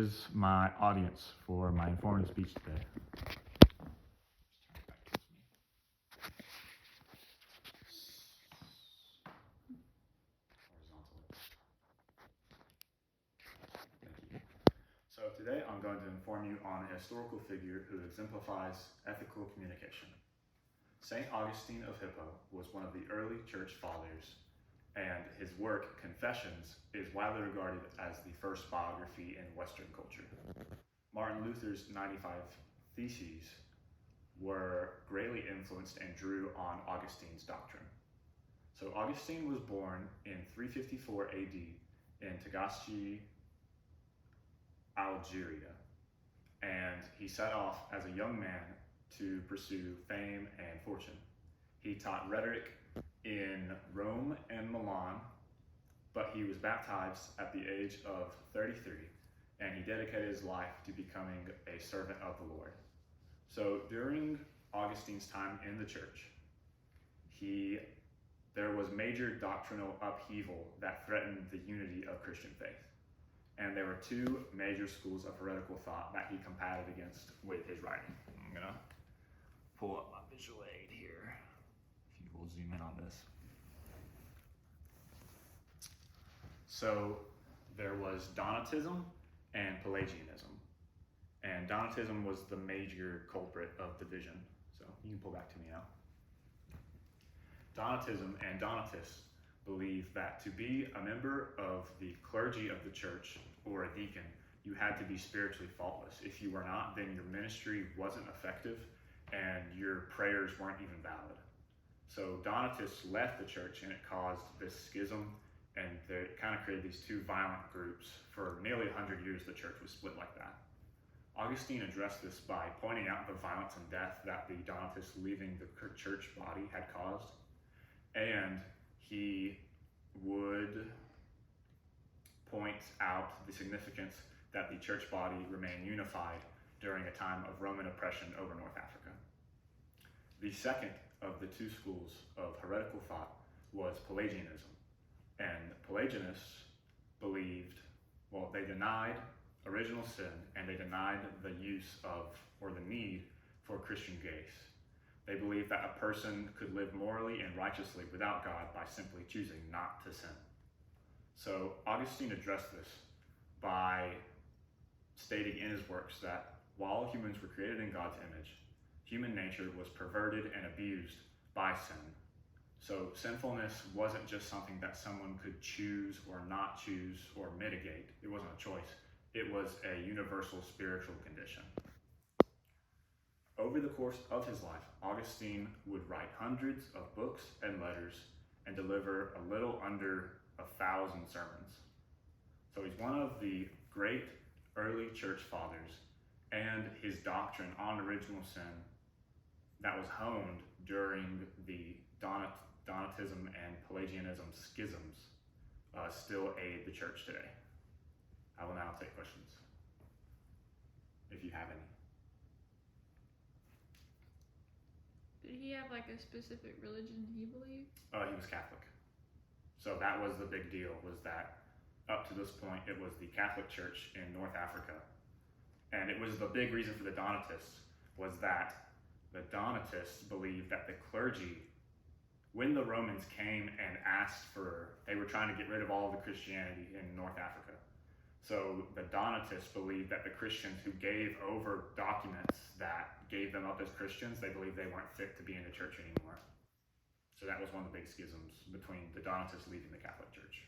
Is my audience for my informative speech today. So today I'm going to inform you on a historical figure who exemplifies ethical communication. St. Augustine of Hippo was one of the early church fathers, and his work, Confessions, is widely regarded as the first biography in Western culture. Martin Luther's 95 Theses were greatly influenced and drew on Augustine's doctrine. So Augustine was born in 354 AD in Tagashi, Algeria, and he set off as a young man to pursue fame and fortune. He taught rhetoric in Rome and Milan, but he was baptized at the age of 33, and he dedicated his life to becoming a servant of the Lord. So during Augustine's time in the church, there was major doctrinal upheaval that threatened the unity of Christian faith. And there were two major schools of heretical thought that he combated against with his writing. I'm gonna pull up my visual aid here. If you will zoom in on this. So there was Donatism and Pelagianism. And Donatism was the major culprit of division. So you can pull back to me now. Donatism and Donatists believed that to be a member of the clergy of the church or a deacon, you had to be spiritually faultless. If you were not, then your ministry wasn't effective and your prayers weren't even valid. So Donatists left the church, and it caused this schism, and it kind of created these two violent groups. For nearly 100 years, the church was split like that. Augustine addressed this by pointing out the violence and death that the Donatists leaving the church body had caused, and he would point out the significance that the church body remained unified during a time of Roman oppression over North Africa. The second of the two schools of heretical thought was Pelagianism. And Pelagianists believed, they denied original sin, and they denied the use of or the need for Christian grace. They believed that a person could live morally and righteously without God by simply choosing not to sin. So Augustine addressed this by stating in his works that while humans were created in God's image, human nature was perverted and abused by sin. So sinfulness wasn't just something that someone could choose or not choose or mitigate. It wasn't a choice. It was a universal spiritual condition. Over the course of his life, Augustine would write hundreds of books and letters and deliver a little under 1,000 sermons. So he's one of the great early church fathers, and his doctrine on original sin that was honed during the Donatism and Pelagianism schisms still aid the church today. I will now take questions, if you have any. Did he have like a specific religion he believed? He was Catholic. So that was the big deal, was that up to this point, it was the Catholic Church in North Africa. And it was the big reason for the Donatists, was that the Donatists believed that the clergy, when the Romans came and they were trying to get rid of all of the Christianity in North Africa. So the Donatists believed that the Christians who gave over documents that gave them up as Christians, they believed they weren't fit to be in the church anymore. So that was one of the big schisms between the Donatists leaving the Catholic Church.